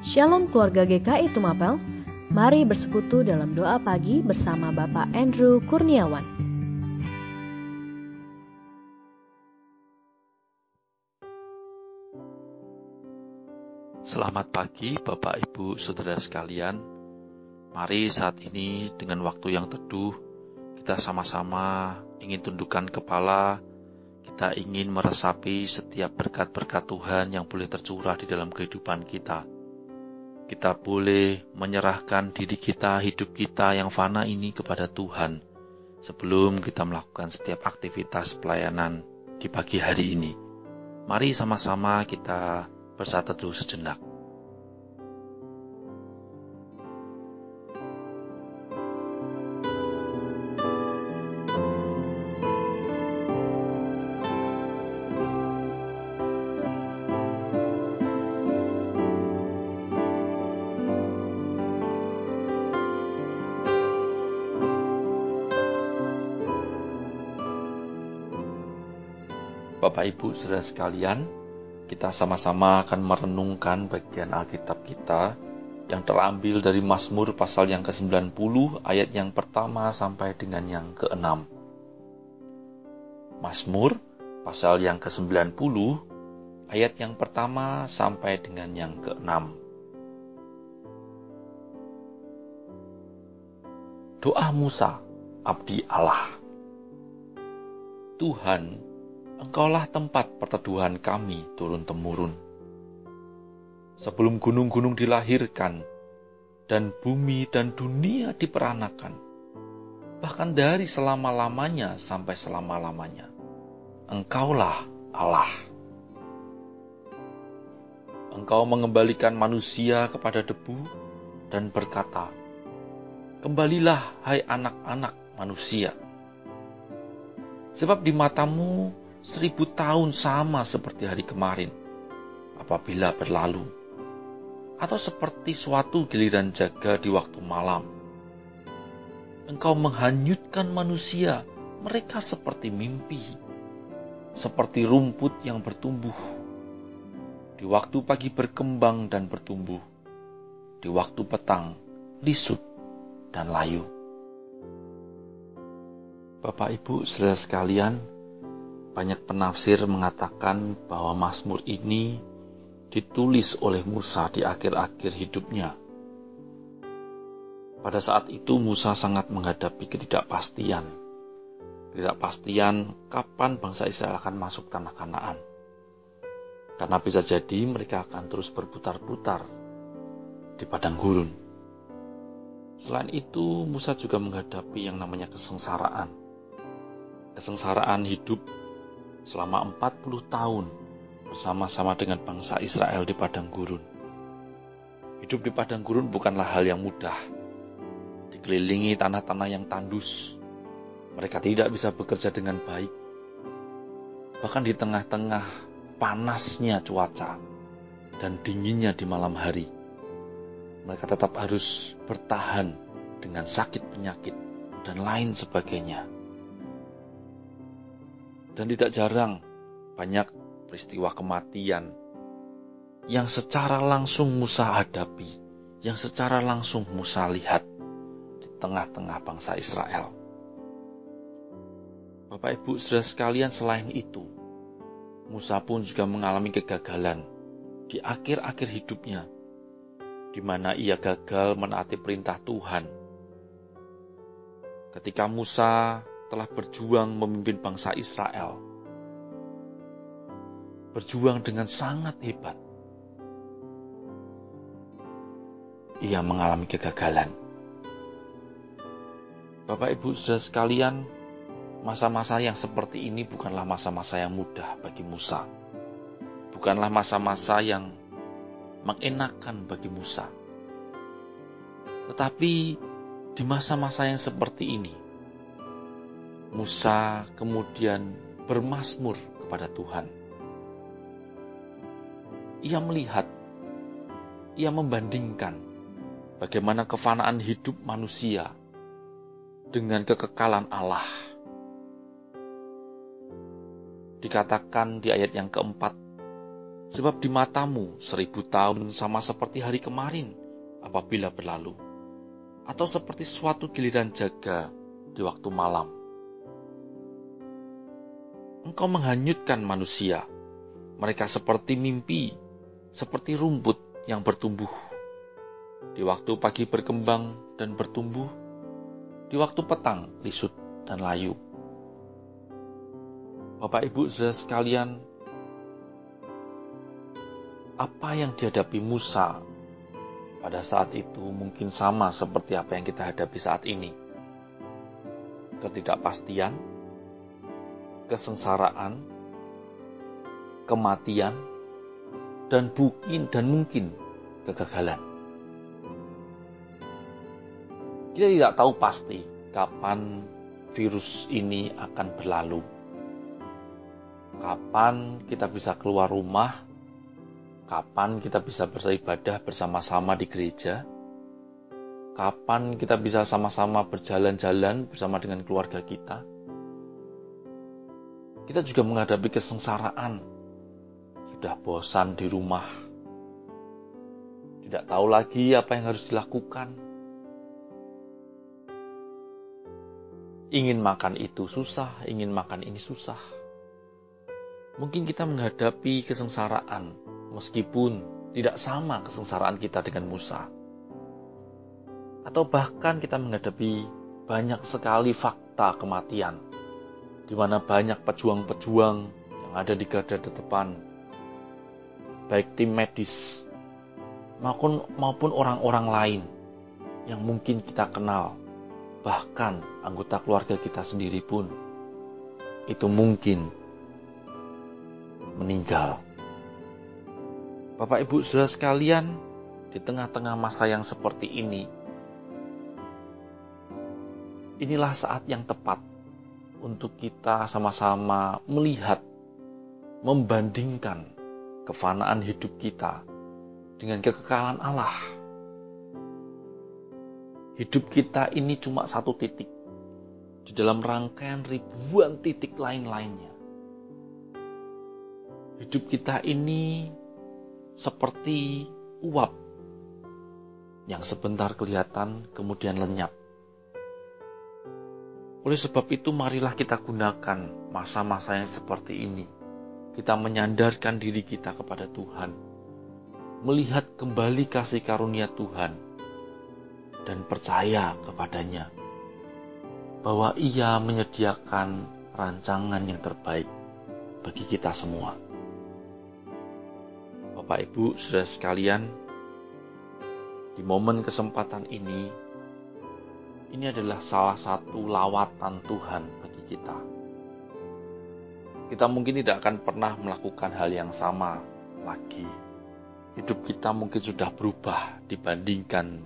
Shalom keluarga GKI Tumapel, mari bersekutu dalam doa pagi bersama Bapak Andrew Kurniawan. Selamat pagi Bapak Ibu Saudara sekalian. Mari saat ini dengan waktu yang teduh, kita sama-sama ingin tundukkan kepala, kita ingin meresapi setiap berkat-berkat Tuhan yang boleh tercurah di dalam kehidupan kita. Kita boleh menyerahkan diri kita, hidup kita yang fana ini kepada Tuhan sebelum kita melakukan setiap aktivitas pelayanan di pagi hari ini. Mari sama-sama kita bersatu teduh sejenak. Bapak Ibu Saudara sekalian, kita sama-sama akan merenungkan bagian Alkitab kita yang terambil dari Mazmur pasal yang ke-90 ayat yang pertama sampai dengan yang ke-6. Mazmur pasal yang ke-90 ayat yang pertama sampai dengan yang ke-6. Doa Musa, abdi Allah. Tuhan, Engkaulah tempat perteduhan kami turun-temurun. Sebelum gunung-gunung dilahirkan, dan bumi dan dunia diperanakan, bahkan dari selama-lamanya sampai selama-lamanya, Engkaulah Allah. Engkau mengembalikan manusia kepada debu dan berkata, Kembalilah hai anak-anak manusia. Sebab di matamu 1000 tahun sama seperti hari kemarin, apabila berlalu, atau seperti suatu giliran jaga di waktu malam. Engkau menghanyutkan manusia, mereka seperti mimpi, seperti rumput yang bertumbuh. Di waktu pagi berkembang dan bertumbuh, di waktu petang lisut dan layu. Bapak Ibu Saudara sekalian, banyak penafsir mengatakan bahwa Mazmur ini ditulis oleh Musa di akhir-akhir hidupnya. Pada saat itu Musa sangat menghadapi ketidakpastian. Ketidakpastian kapan bangsa Israel akan masuk tanah Kanaan. Karena bisa jadi mereka akan terus berputar-putar di padang gurun. Selain itu Musa juga menghadapi yang namanya kesengsaraan. Kesengsaraan hidup selama 40 tahun bersama-sama dengan bangsa Israel di padang gurun. Hidup di padang gurun bukanlah hal yang mudah. Dikelilingi tanah-tanah yang tandus, mereka tidak bisa bekerja dengan baik. Bahkan di tengah-tengah panasnya cuaca dan dinginnya di malam hari, mereka tetap harus bertahan dengan sakit penyakit dan lain sebagainya. Dan tidak jarang banyak peristiwa kematian yang secara langsung Musa hadapi, yang secara langsung Musa lihat di tengah-tengah bangsa Israel. Bapak Ibu Saudara sekalian, selain itu, Musa pun juga mengalami kegagalan di akhir-akhir hidupnya, di mana ia gagal menaati perintah Tuhan. Ketika Musa telah berjuang memimpin bangsa Israel, berjuang dengan sangat hebat, ia mengalami kegagalan. Bapak Ibu Saudara sekalian, masa-masa yang seperti ini bukanlah masa-masa yang mudah bagi Musa. Bukanlah masa-masa yang mengenakan bagi Musa. Tetapi di masa-masa yang seperti ini, Musa kemudian bermazmur kepada Tuhan. Ia melihat, ia membandingkan bagaimana kefanaan hidup manusia dengan kekekalan Allah. Dikatakan di ayat yang keempat, Sebab di matamu 1000 tahun sama seperti hari kemarin apabila berlalu, atau seperti suatu giliran jaga di waktu malam. Engkau menghanyutkan manusia, mereka seperti mimpi, seperti rumput yang bertumbuh. Di waktu pagi berkembang dan bertumbuh, di waktu petang lisut dan layu. Bapak Ibu saudara sekalian, apa yang dihadapi Musa pada saat itu mungkin sama seperti apa yang kita hadapi saat ini. Ketidakpastian, kesengsaraan, kematian, dan mungkin kegagalan. Kita tidak tahu pasti kapan virus ini akan berlalu. Kapan kita bisa keluar rumah, kapan kita bisa beribadah bersama-sama di gereja, kapan kita bisa sama-sama berjalan-jalan bersama dengan keluarga kita. Kita juga menghadapi kesengsaraan, sudah bosan di rumah, tidak tahu lagi apa yang harus dilakukan. Ingin makan itu susah, ingin makan ini susah. Mungkin kita menghadapi kesengsaraan, meskipun tidak sama kesengsaraan kita dengan Musa. Atau bahkan kita menghadapi banyak sekali fakta kematian, di mana banyak pejuang-pejuang yang ada di garda depan, baik tim medis maupun orang-orang lain yang mungkin kita kenal, bahkan anggota keluarga kita sendiri pun itu mungkin meninggal. Bapak Ibu saudara sekalian, di tengah-tengah masa yang seperti ini, inilah saat yang tepat untuk kita sama-sama melihat, membandingkan kefanaan hidup kita dengan kekekalan Allah. Hidup kita ini cuma satu titik di dalam rangkaian ribuan titik lain-lainnya. Hidup kita ini seperti uap yang sebentar kelihatan kemudian lenyap. Oleh sebab itu marilah kita gunakan masa-masa yang seperti ini. Kita menyandarkan diri kita kepada Tuhan, melihat kembali kasih karunia Tuhan, dan percaya kepadanya bahwa Ia menyediakan rancangan yang terbaik bagi kita semua. Bapak Ibu saudara sekalian, di momen kesempatan ini adalah salah satu lawatan Tuhan bagi kita. Kita mungkin tidak akan pernah melakukan hal yang sama lagi. Hidup kita mungkin sudah berubah dibandingkan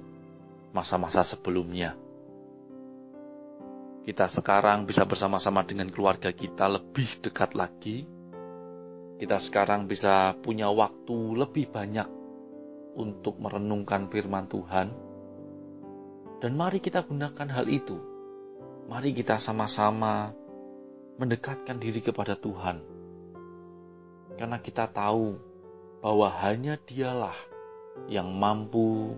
masa-masa sebelumnya. Kita sekarang bisa bersama-sama dengan keluarga kita lebih dekat lagi. Kita sekarang bisa punya waktu lebih banyak untuk merenungkan firman Tuhan. Dan mari kita gunakan hal itu. Mari kita sama-sama mendekatkan diri kepada Tuhan. Karena kita tahu bahwa hanya Dialah yang mampu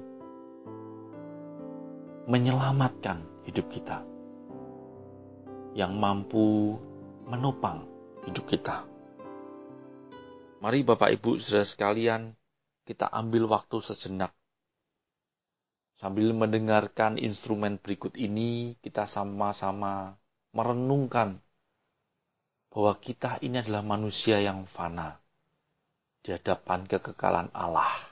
menyelamatkan hidup kita, yang mampu menopang hidup kita. Mari Bapak Ibu saudara sekalian, kita ambil waktu sejenak. Sambil mendengarkan instrumen berikut ini, kita sama-sama merenungkan bahwa kita ini adalah manusia yang fana di hadapan kekekalan Allah.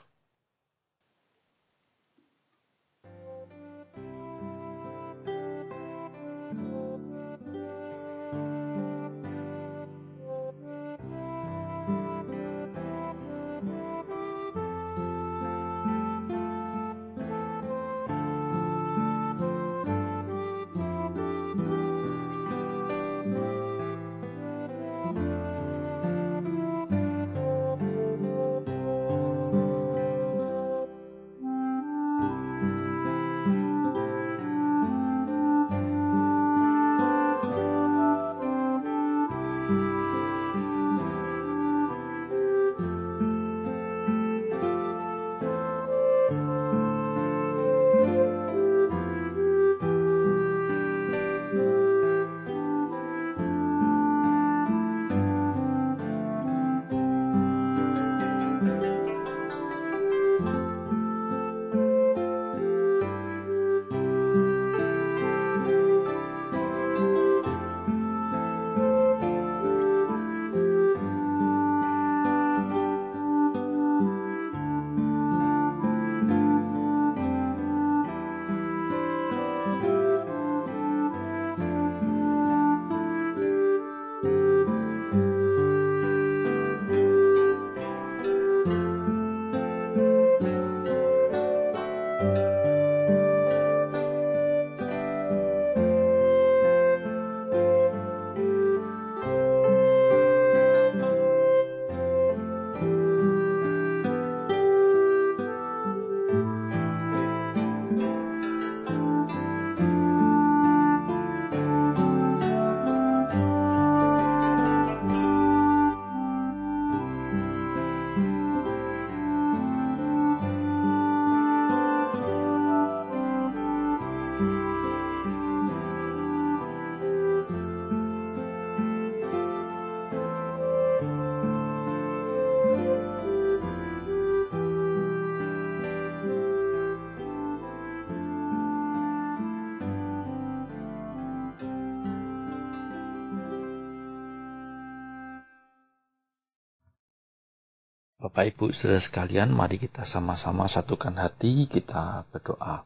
Bapak Ibu saudara sekalian, mari kita sama-sama satukan hati, kita berdoa.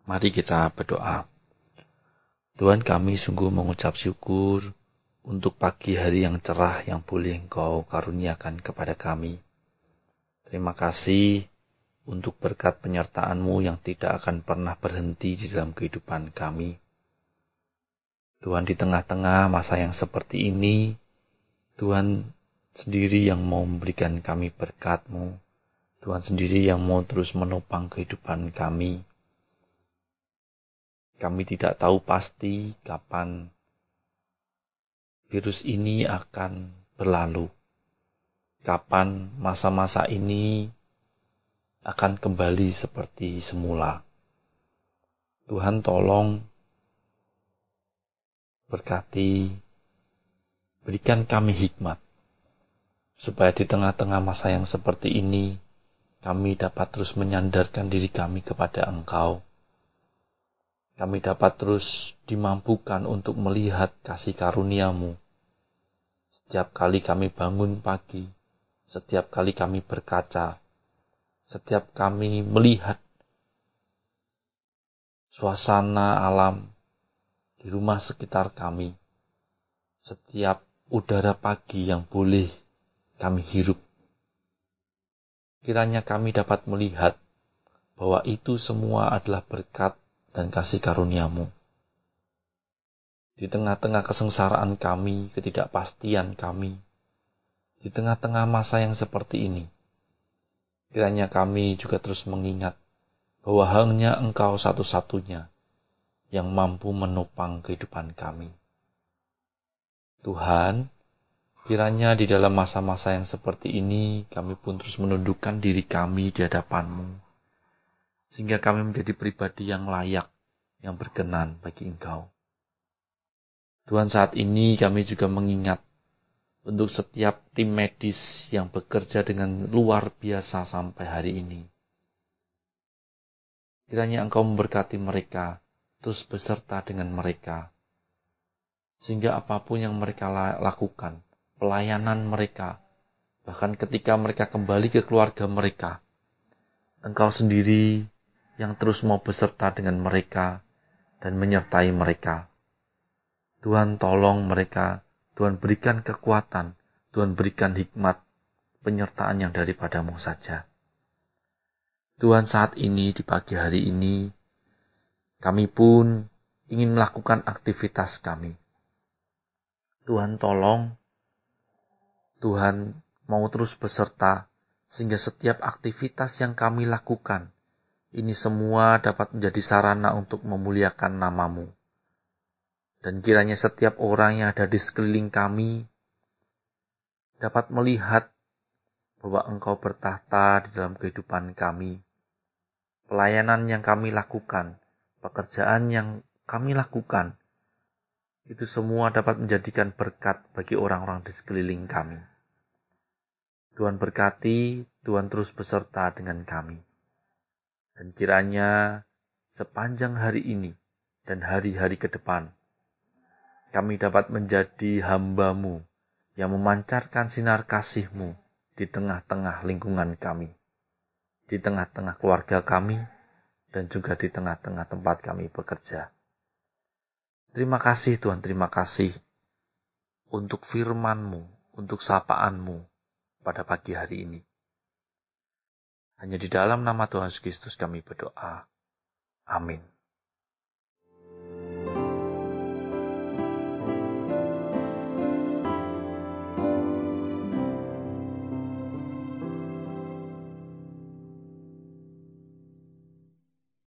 Mari kita berdoa. Tuhan, kami sungguh mengucap syukur untuk pagi hari yang cerah yang boleh Engkau karuniakan kepada kami. Terima kasih untuk berkat penyertaan-Mu yang tidak akan pernah berhenti di dalam kehidupan kami. Tuhan, di tengah-tengah masa yang seperti ini, Tuhan sendiri yang mau memberikan kami berkat-Mu. Tuhan sendiri yang mau terus menopang kehidupan kami. Kami tidak tahu pasti kapan virus ini akan berlalu. Kapan masa-masa ini akan kembali seperti semula. Tuhan tolong berkati, berikan kami hikmat, supaya di tengah-tengah masa yang seperti ini, kami dapat terus menyandarkan diri kami kepada Engkau. Kami dapat terus dimampukan untuk melihat kasih karunia-Mu. Setiap kali kami bangun pagi, setiap kali kami berkaca, setiap kami melihat suasana alam di rumah sekitar kami, setiap udara pagi yang boleh kami hirup. Kiranya kami dapat melihat bahwa itu semua adalah berkat dan kasih karunia-Mu. Di tengah-tengah kesengsaraan kami, ketidakpastian kami, di tengah-tengah masa yang seperti ini, kiranya kami juga terus mengingat bahwa hanya Engkau satu-satunya yang mampu menopang kehidupan kami. Tuhan, kiranya di dalam masa-masa yang seperti ini, kami pun terus menundukkan diri kami di hadapan-Mu, sehingga kami menjadi pribadi yang layak, yang berkenan bagi Engkau. Tuhan, saat ini kami juga mengingat untuk setiap tim medis yang bekerja dengan luar biasa sampai hari ini. Kiranya Engkau memberkati mereka, terus beserta dengan mereka, sehingga apapun yang mereka lakukan, pelayanan mereka, bahkan ketika mereka kembali ke keluarga mereka, Engkau sendiri yang terus mau beserta dengan mereka dan menyertai mereka. Tuhan tolong mereka, Tuhan berikan kekuatan, Tuhan berikan hikmat, penyertaan yang daripada-Mu saja. Tuhan, saat ini, di pagi hari ini, kami pun ingin melakukan aktivitas kami. Tuhan tolong, Tuhan mau terus beserta, sehingga setiap aktivitas yang kami lakukan, ini semua dapat menjadi sarana untuk memuliakan nama-Mu. Dan kiranya setiap orang yang ada di sekeliling kami dapat melihat bahwa Engkau bertahta di dalam kehidupan kami. Pelayanan yang kami lakukan, pekerjaan yang kami lakukan, itu semua dapat menjadikan berkat bagi orang-orang di sekeliling kami. Tuhan berkati, Tuhan terus beserta dengan kami. Dan kiranya sepanjang hari ini dan hari-hari ke depan, kami dapat menjadi hamba-Mu yang memancarkan sinar kasih-Mu di tengah-tengah lingkungan kami, di tengah-tengah keluarga kami, dan juga di tengah-tengah tempat kami bekerja. Terima kasih Tuhan, terima kasih untuk firman-Mu, untuk sapaan-Mu pada pagi hari ini. Hanya di dalam nama Tuhan Yesus Kristus kami berdoa. Amin.